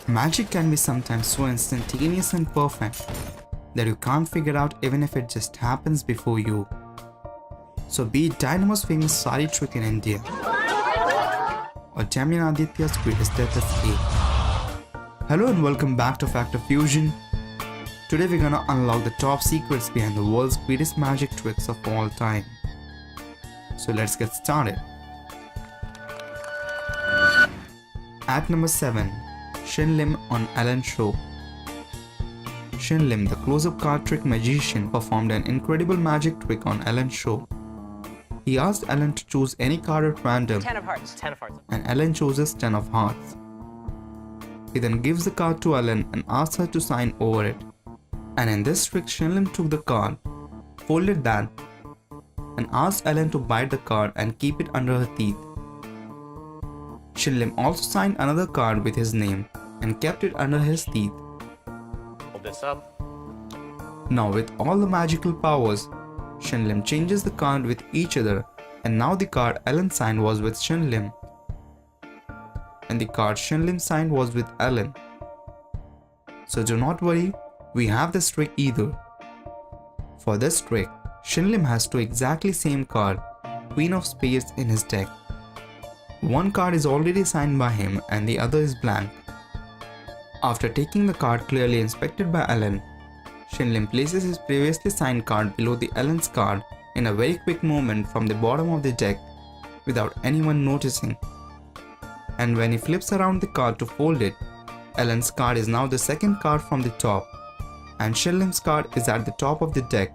Magic can be sometimes so instantaneous and perfect that you can't figure out even if it just happens before you. So be it Dynamo's famous sari-trück in India or Demian Aditya's greatest death escape. Hello and welcome back to Factor Fusion. Today we're gonna unlock the top secrets behind the world's greatest magic tricks of all time. So let's get started. At number 7. Shin Lim on Ellen's show. Shin Lim, the close-up card trick magician, performed an incredible magic trick on Ellen's show. He asked Ellen to choose any card at random. 10 of hearts. 10 of hearts. And Ellen chooses 10 of hearts. He then gives the card to Ellen and asks her to sign over it. And in this trick, Shin Lim took the card, folded that, and asked Ellen to bite the card and keep it under her teeth. Shin Lim also signed another card with his name and kept it under his teeth. Hold this up. Now with all the magical powers, Shin Lim changes the card with each other, and now the card Ellen signed was with Shin Lim, and the card Shin Lim signed was with Ellen. So do not worry, we have this trick either. For this trick, Shin Lim has two exactly same card, Queen of Spades, in his deck. One card is already signed by him and the other is blank. After taking the card clearly inspected by Ellen, Shin Lim places his previously signed card below the Ellen's card in a very quick movement from the bottom of the deck without anyone noticing. And when he flips around the card to fold it, Ellen's card is now the second card from the top and Shin Lim's card is at the top of the deck.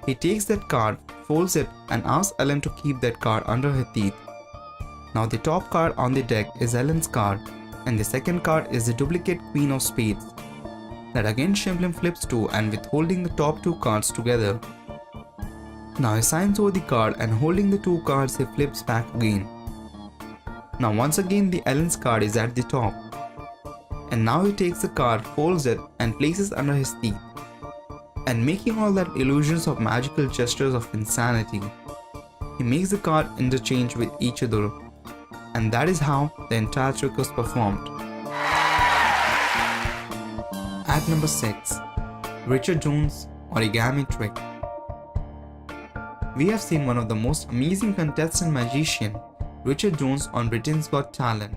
He takes that card, folds it and asks Ellen to keep that card under her teeth. Now the top card on the deck is Ellen's card and the second card is the duplicate Queen of Spades that again Shin Lim flips to and with holding the top two cards together. Now he signs over the card and holding the two cards he flips back again. Now once again the Ellen's card is at the top. And now he takes the card, folds it and places under his teeth. And making all that illusions of magical gestures of insanity, he makes the card interchange with each other. And that is how the entire trick was performed. At number 6. Richard Jones' origami trick. We have seen one of the most amazing contestant magician, Richard Jones, on Britain's Got Talent.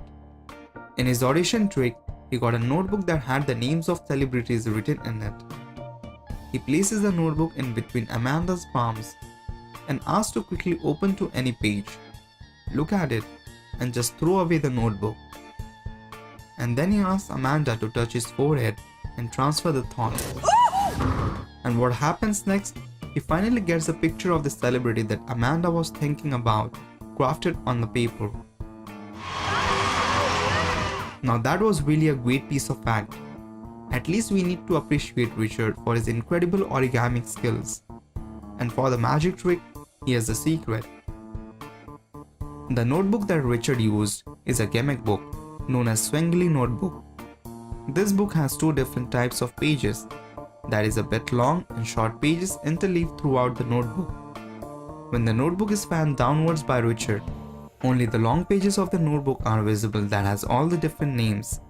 In his audition trick, he got a notebook that had the names of celebrities written in it. He places the notebook in between Amanda's palms and asks to quickly open to any page, look at it, and just throw away the notebook. And then he asks Amanda to touch his forehead and transfer the thought. And what happens next? He finally gets a picture of the celebrity that Amanda was thinking about, crafted on the paper. Now that was really a great piece of act. At least we need to appreciate Richard for his incredible origami skills. And for the magic trick, here's the secret. The notebook that Richard used is a gimmick book known as Swingly notebook. This book has two different types of pages, that is a bit long and short pages interleaved throughout the notebook. When the notebook is fanned downwards by Richard, only the long pages of the notebook are visible that has all the different names.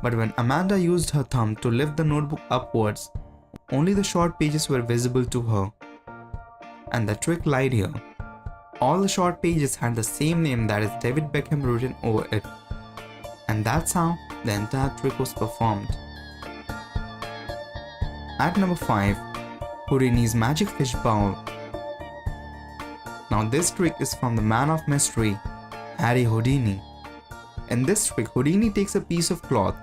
But when Amanda used her thumb to lift the notebook upwards, only the short pages were visible to her. And the trick lied here. All the short pages had the same name, that is David Beckham, written over it. And that's how the entire trick was performed. At number 5. Houdini's magic fish bowl. Now this trick is from the man of mystery, Harry Houdini. In this trick, Houdini takes a piece of cloth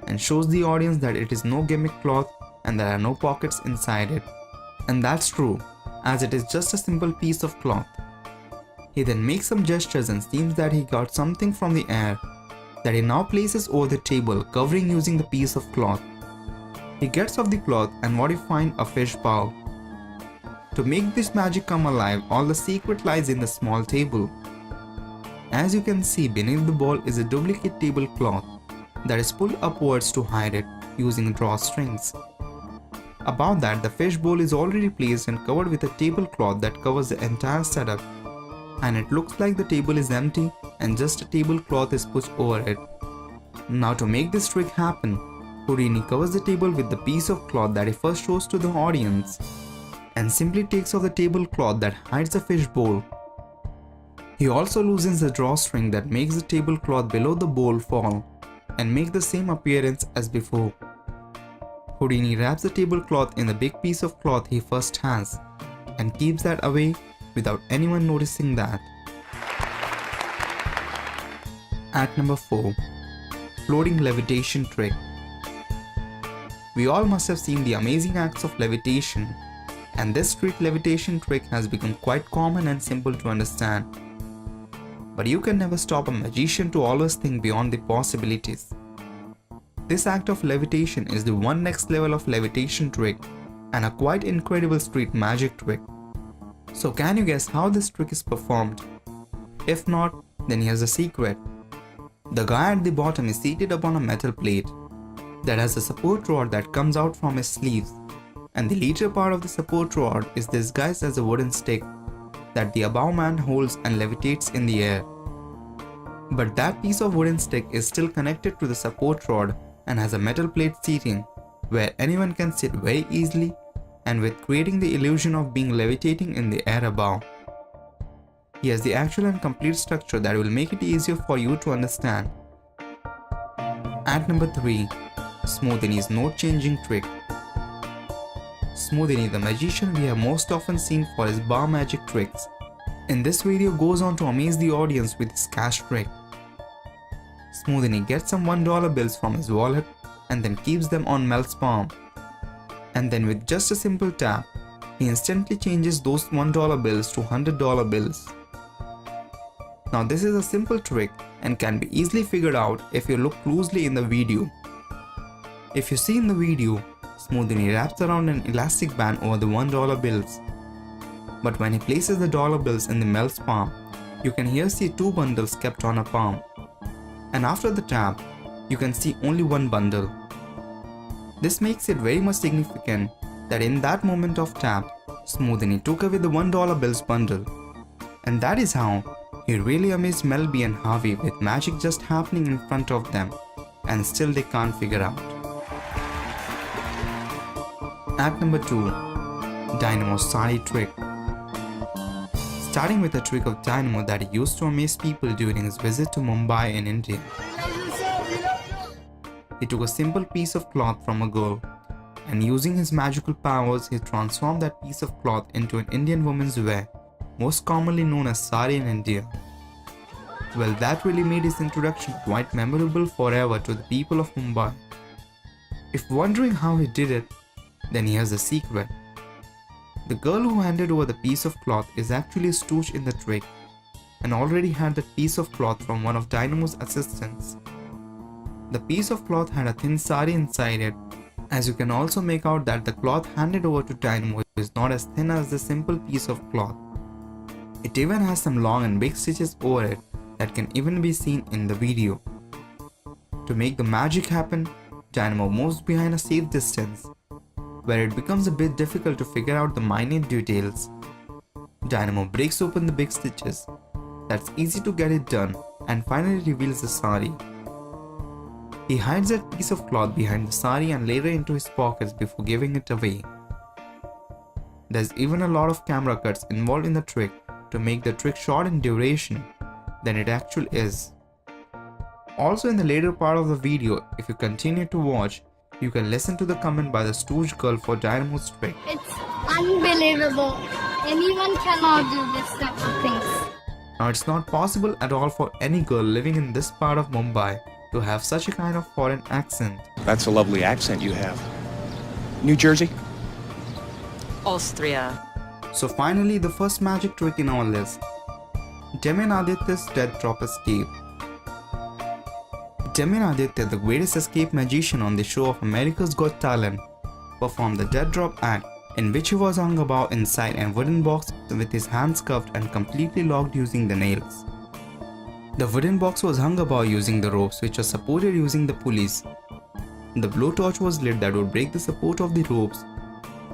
and shows the audience that it is no gimmick cloth and there are no pockets inside it. And that's true, as it is just a simple piece of cloth. He then makes some gestures and seems that he got something from the air that he now places over the table, covering using the piece of cloth. He gets off the cloth and what he finds, a fish bowl. To make this magic come alive, all the secret lies in the small table. As you can see, beneath the bowl is a duplicate tablecloth that is pulled upwards to hide it using drawstrings. Above that, the fish bowl is already placed and covered with a tablecloth that covers the entire setup. And it looks like the table is empty and just a tablecloth is pushed over it. Now to make this trick happen, Houdini covers the table with the piece of cloth that he first shows to the audience and simply takes off the tablecloth that hides the fish bowl. He also loosens the drawstring that makes the tablecloth below the bowl fall and make the same appearance as before. Houdini wraps the tablecloth in the big piece of cloth he first has and keeps that away without anyone noticing that. Act number 4. Floating levitation trick. We all must have seen the amazing acts of levitation, and this street levitation trick has become quite common and simple to understand. But you can never stop a magician to always think beyond the possibilities. This act of levitation is the one next level of levitation trick and a quite incredible street magic trick. So can you guess how this trick is performed? If not, then here's the secret. The guy at the bottom is seated upon a metal plate that has a support rod that comes out from his sleeves, and the later part of the support rod is disguised as a wooden stick that the above man holds and levitates in the air. But that piece of wooden stick is still connected to the support rod and has a metal plate seating where anyone can sit very easily and with creating the illusion of being levitating in the air above. He has the actual and complete structure that will make it easier for you to understand. Act number 3. Smoothini's note changing trick. Smoothini, the magician we have most often seen for his bar magic tricks, in this video goes on to amaze the audience with his cash trick. Smoothini gets some $1 bills from his wallet and then keeps them on Mel's palm. And then with just a simple tap, he instantly changes those $1 bills to $100 bills. Now this is a simple trick and can be easily figured out if you look closely in the video. If you see in the video, Smoothini wraps around an elastic band over the $1 bills. But when he places the dollar bills in the Mel's palm, you can here see 2 bundles kept on a palm. And after the tap, you can see only 1 bundle. This makes it very much significant that in that moment of tap, Smoothini took away the $1 bills bundle. And that is how he really amazed Mel B and Harvey with magic just happening in front of them, and still they can't figure out. Act number 2. Dynamo's sari-trick. Starting with a trick of Dynamo that he used to amaze people during his visit to Mumbai in India. He took a simple piece of cloth from a girl, and using his magical powers, he transformed that piece of cloth into an Indian woman's wear, most commonly known as sari in India. Well, that really made his introduction quite memorable forever to the people of Mumbai. If wondering how he did it, then here's the secret. The girl who handed over the piece of cloth is actually a stooge in the trick and already had that piece of cloth from one of Dynamo's assistants. The piece of cloth had a thin sari inside it, as you can also make out that the cloth handed over to Dynamo is not as thin as the simple piece of cloth. It even has some long and big stitches over it that can even be seen in the video. To make the magic happen, Dynamo moves behind a safe distance, where it becomes a bit difficult to figure out the minute details. Dynamo breaks open the big stitches. That's easy to get it done, and finally reveals the sari. He hides that piece of cloth behind the sari and later into his pockets before giving it away. There's even a lot of camera cuts involved in the trick to make the trick short in duration than it actually is. Also in the later part of the video, if you continue to watch, you can listen to the comment by the stooge girl for Dynamo's trick. It's unbelievable. Anyone cannot do this type of things. Now it's not possible at all for any girl living in this part of Mumbai to have such a kind of foreign accent. That's a lovely accent you have. New Jersey? Austria. So finally, the first magic trick in our list. Demian Aditya's death drop escape. Demian Aditya, the greatest escape magician on the show of America's Got Talent, performed the death drop act in which he was hung about inside a wooden box with his hands cuffed and completely locked using the nails. The wooden box was hung about using the ropes which were supported using the pulleys. The blowtorch was lit that would break the support of the ropes,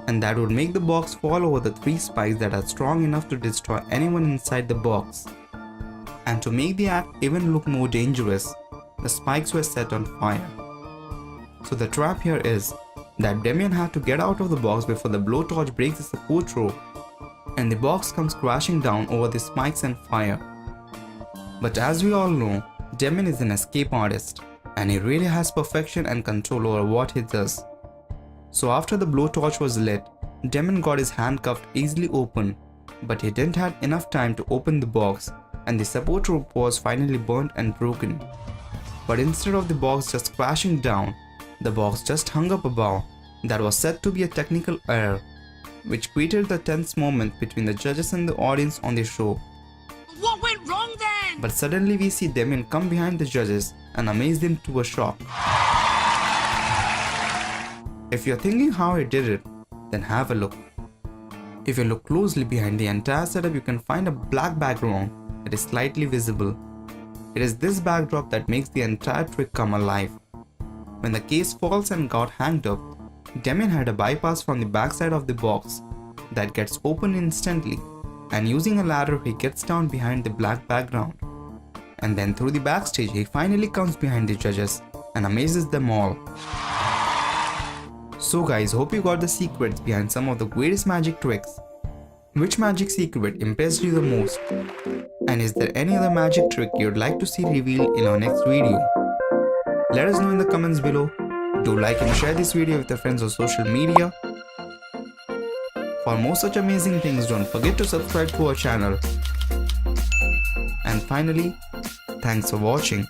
and that would make the box fall over the 3 spikes that are strong enough to destroy anyone inside the box. And to make the act even look more dangerous, the spikes were set on fire. So the trap here is that Demian had to get out of the box before the blowtorch breaks the support rope and the box comes crashing down over the spikes and fire. But as we all know, Demian is an escape artist and he really has perfection and control over what he does. So after the blowtorch was lit, Demian got his handcuffed easily open, but he didn't have enough time to open the box and the support rope was finally burnt and broken. But instead of the box just crashing down, the box just hung up above. That was said to be a technical error, which created the tense moment between the judges and the audience on the show. What went wrong then? But suddenly we see Demian come behind the judges and amaze them to a shock. If you're thinking how he did it, then have a look. If you look closely behind the entire setup, you can find a black background that is slightly visible. It is this backdrop that makes the entire trick come alive. When the case falls and got hanged up, Demian had a bypass from the backside of the box that gets opened instantly, and using a ladder he gets down behind the black background. And then through the backstage he finally comes behind the judges and amazes them all. So guys, hope you got the secrets behind some of the greatest magic tricks. Which magic secret impressed you the most? And is there any other magic trick you'd like to see revealed in our next video? Let us know in the comments below. Do like and share this video with your friends on social media. For more such amazing things, don't forget to subscribe to our channel. And finally, thanks for watching.